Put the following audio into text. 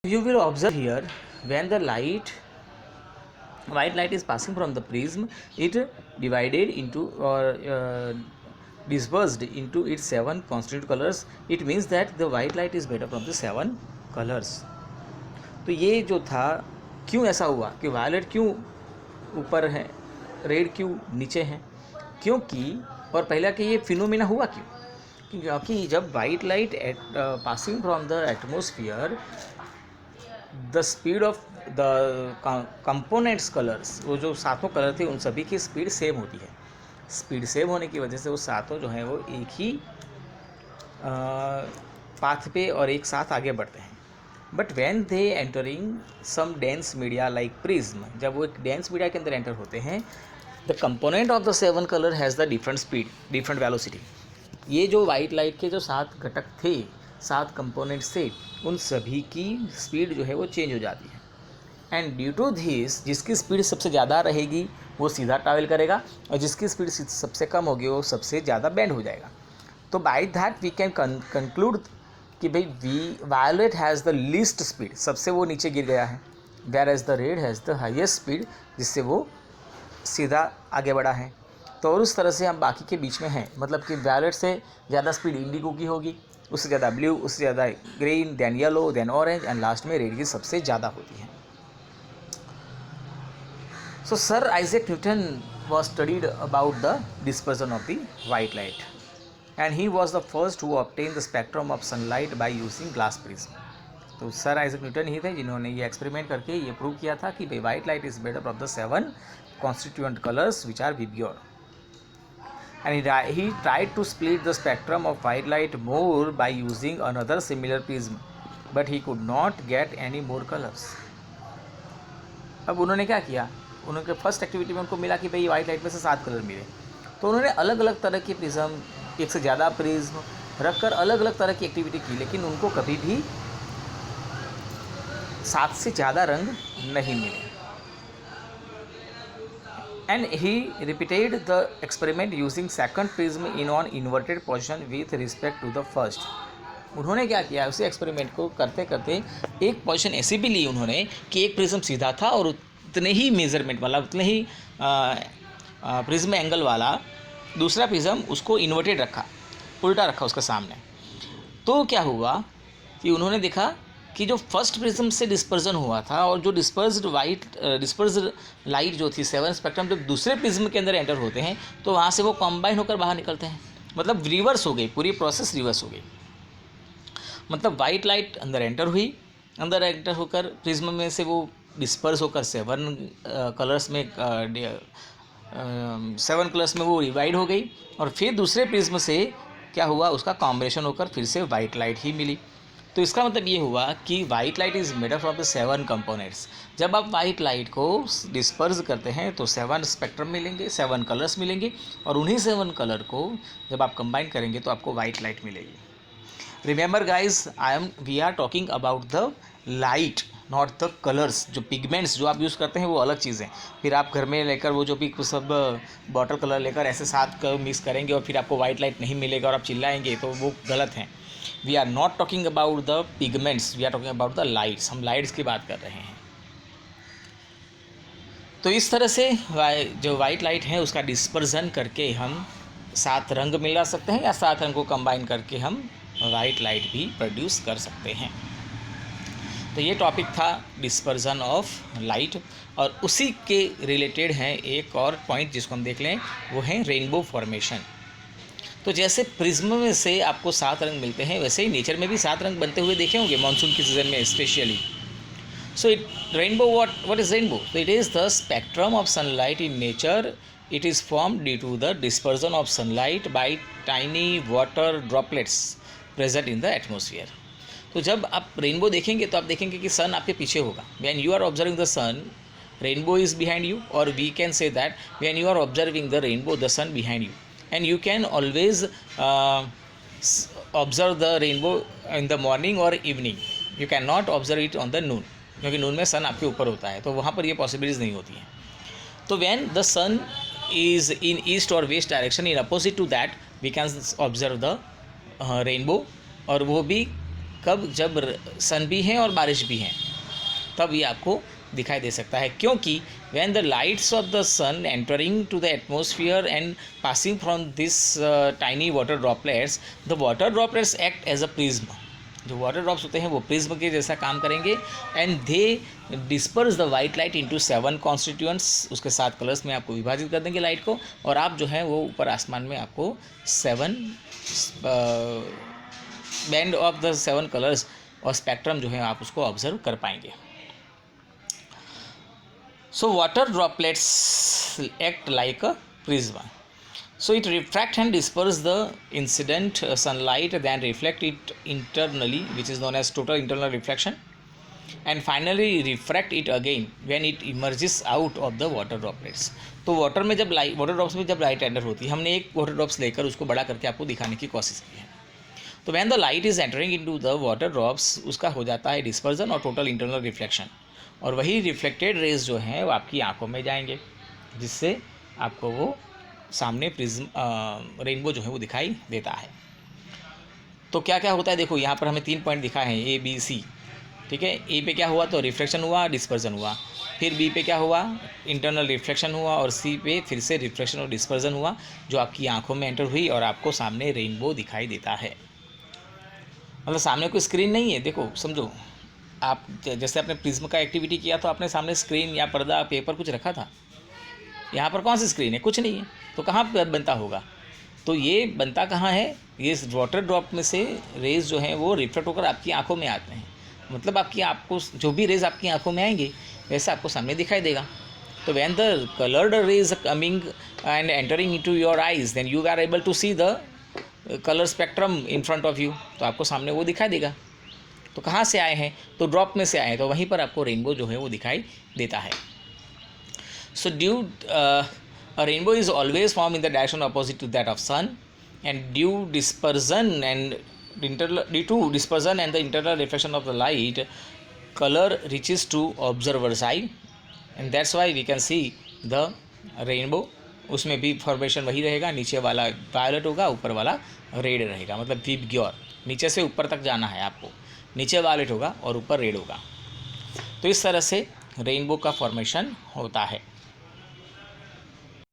You will observe here when the white light is passing from the prism, it divided into or dispersed into its 7 constituent colors. It means that the white light is made up of the 7 colors. तो ये जो था, क्यों ऐसा हुआ कि violet क्यों ऊपर है, रेड क्यों नीचे है, क्योंकि और पहला कि ये फिनोमिना हुआ क्यों, क्योंकि जब white light passing from the atmosphere, the speed of the components colours, वो जो सातों कलर थे उन सभी की स्पीड सेम होती है. स्पीड सेम होने की वजह से वो सातों जो हैं वो एक ही पाथ पे और एक साथ आगे बढ़ते हैं. But when they entering some dense media like prism, जब वो एक डेंस मीडिया के अंदर एंटर होते हैं, the component of the 7 colour has the different speed, different velocity. ये जो वाइट लाइट के जो 7 घटक थे, 7 कंपोनेंट्स थे, उन सभी की स्पीड जो है वो चेंज हो जाती है. एंड ड्यू टू दिस, जिसकी स्पीड सबसे ज़्यादा रहेगी वो सीधा ट्रैवल करेगा, और जिसकी स्पीड सबसे कम होगी वो सबसे ज़्यादा बेंड हो जाएगा. तो by that we can conclude कि भाई violet has the least speed, सबसे वो नीचे गिर गया है, whereas the red has the highest speed, जिससे वो सीधा आगे बढ़ा है. तो और उस तरह से हम बाकी के बीच में हैं, मतलब कि वायलेट से ज़्यादा स्पीड इंडिगो की होगी, उससे ज़्यादा ब्लू, उससे ज़्यादा green, then yellow, then orange, and last में रेड की सबसे ज़्यादा होती है. So sir Isaac Newton was studied about the dispersion of the white light, and he was the first who obtained the spectrum of sunlight by using glass prism. तो sir Isaac Newton ही थे जिन्होंने ये experiment करके ये prove किया था कि भाई white light is made up of the 7 constituent colors which are vivid. And he tried to split the spectrum of white light more by using another similar prism, but he could not get any more colors. अब उन्होंने क्या किया, उनके first activity में उनको मिला कि भाई वाइट लाइट में से 7 कलर मिले, तो उन्होंने अलग अलग तरह की प्रिज्म, एक से ज़्यादा प्रिज्म रख कर अलग अलग तरह की एक्टिविटी की, लेकिन उनको कभी भी 7 से ज़्यादा रंग नहीं मिले. And he repeated the experiment using second prism in an inverted position with respect to the first. उन्होंने क्या किया, उसी एक्सपेरिमेंट को करते करते एक पोजीशन ऐसी भी ली उन्होंने कि एक प्रिज्म सीधा था और उतने ही मेजरमेंट वाला, उतने ही प्रिज्म एंगल वाला दूसरा प्रिज्म उसको इन्वर्टेड रखा, उल्टा रखा उसके सामने. तो क्या हुआ कि उन्होंने देखा कि जो फर्स्ट प्रिज्म से डिस्पर्जन हुआ था और जो डिस्पर्स्ड लाइट जो थी 7 स्पेक्ट्रम, जब दूसरे प्रिज्म के अंदर एंटर होते हैं तो वहाँ से वो कॉम्बाइन होकर बाहर निकलते हैं, मतलब रिवर्स हो गई, पूरी प्रोसेस रिवर्स हो गई. मतलब वाइट लाइट अंदर एंटर होकर प्रिज्म में से वो डिस्पर्स होकर 7 कलर्स में 7 कलर्स में वो डिवाइड हो गई, और फिर दूसरे प्रिज्म से क्या हुआ, उसका कॉम्बिनेशन होकर फिर से वाइट लाइट ही मिली. तो इसका मतलब ये हुआ कि white light is made up of the 7 components. जब आप वाइट लाइट को डिस्पर्स करते हैं तो 7 स्पेक्ट्रम मिलेंगे, 7 कलर्स मिलेंगे, और उन्हीं 7 कलर को जब आप कंबाइन करेंगे तो आपको वाइट लाइट मिलेगी. Remember guys, we are talking about the light, not the colours. जो पिगमेंट्स जो आप यूज़ करते हैं वो अलग चीज़ है. फिर आप घर में लेकर वो जो भी सब बॉटल कलर लेकर ऐसे साथ मिक्स करेंगे और फिर आपको वाइट लाइट नहीं मिलेगा और आप चिल्लाएंगे, तो वो गलत है. We are not talking about the pigments, we are talking about the lights. हम लाइट्स की बात कर रहे हैं. तो इस तरह से जो वाइट लाइट है उसका डिस्पर्जन करके हम 7 रंग मिला सकते हैं, या 7 रंग को कंबाइन करके हम वाइट लाइट भी प्रोड्यूस कर सकते हैं. तो ये टॉपिक था डिस्पर्जन ऑफ लाइट, और उसी के रिलेटेड है एक और पॉइंट जिसको हम देख लें, वो है रेनबो फॉर्मेशन. तो जैसे प्रिज्म में से आपको 7 रंग मिलते हैं, वैसे ही नेचर में भी 7 रंग बनते हुए देखे होंगे मानसून के सीज़न में specially. So rainbow, what is rainbow? तो it is the spectrum of sunlight in nature. It is form due to the dispersion of sunlight by tiny water droplets present in the atmosphere. तो जब आप rainbow देखेंगे तो आप देखेंगे कि सन आपके पीछे होगा. When you are observing the sun, rainbow is behind you, और we can say that when you are observing the rainbow, the sun behind you. And you can always observe the rainbow in the morning or evening. You cannot observe it on the noon, क्योंकि नून में सन आपके ऊपर होता है, तो वहाँ पर ये पॉसिबिलिटीज़ नहीं होती हैं. तो when the sun is in east or west direction, in opposite to that we can observe the rainbow, और वो भी कब, जब सन भी है और बारिश भी है, तब ये आपको दिखाई दे सकता है, क्योंकि when the lights of the sun entering to the atmosphere and passing from this tiny water droplets, the water droplets act as a prism. जो वाटर ड्रॉप्स होते हैं वो प्रिज्म के जैसा काम करेंगे, and they disperse the white light into 7 constituents, उसके 7 colours में आपको विभाजित कर देंगे लाइट को, और आप जो है वो ऊपर आसमान में आपको 7 बैंड ऑफ द 7 कलर्स और स्पेक्ट्रम जो है आप उसको ऑब्जर्व कर पाएंगे. So water droplets act like a prism. So it refract and disperse the incident sunlight, then reflect it internally, which is known as total internal reflection, and finally refract it again when it emerges out of the water droplets. तो water में जब light, water drops में जब light enter होती है, हमने एक water drops लेकर उसको बड़ा करके आपको दिखाने की कोशिश की है. तो when the light is entering into the water drops, उसका हो जाता है डिस्पर्जन और टोटल इंटरनल रिफ्लेक्शन, और वही रिफ्लेक्टेड रेज जो हैं वो आपकी आंखों में जाएंगे, जिससे आपको वो सामने प्रिज्म रेनबो जो है वो दिखाई देता है. तो क्या क्या होता है, देखो यहाँ पर हमें 3 पॉइंट दिखा है, ए बी सी. ठीक है, ए पे क्या हुआ, तो रिफ्लेक्शन हुआ, डिस्पर्जन हुआ. फिर बी पे क्या हुआ, इंटरनल रिफ्लेक्शन हुआ, और सी पे फिर से रिफ्लेक्शन और डिस्पर्जन हुआ, जो आपकी आंखों में एंटर हुई और आपको सामने रेनबो दिखाई देता है. मतलब सामने कोई स्क्रीन नहीं है, देखो समझो, आप जैसे आपने प्रिज्म का एक्टिविटी किया तो आपने सामने स्क्रीन या पर्दा, पेपर कुछ रखा था. यहाँ पर कौन सी स्क्रीन है, कुछ नहीं है, तो कहाँ बनता होगा. तो ये बनता कहाँ है, ये वाटर ड्रॉप में से रेज जो हैं वो रिफ्लेक्ट होकर आपकी आंखों में आते हैं. मतलब आपको जो भी रेज आपकी आंखों में आएंगे वैसा आपको सामने दिखाई देगा. तो when the coloured rays coming and entering into your eyes, then you are able to see the colour spectrum in front of you. तो आपको सामने वो दिखाई देगा. तो कहाँ से आए हैं, तो ड्रॉप में से आए हैं, तो वहीं पर आपको रेनबो जो है वो दिखाई देता है. So due a rainbow is always formed in the direction opposite to that of sun, and due to dispersion and the internal reflection of the light, color reaches to observer's eye, and that's why we can see the rainbow. उसमें भी formation वही रहेगा, नीचे वाला violet होगा, ऊपर वाला red रहेगा. मतलब वीप ग्योर, नीचे से ऊपर तक जाना है आपको, नीचे वायलेट होगा और ऊपर रेड होगा. तो इस तरह से रेनबो का फॉर्मेशन होता है.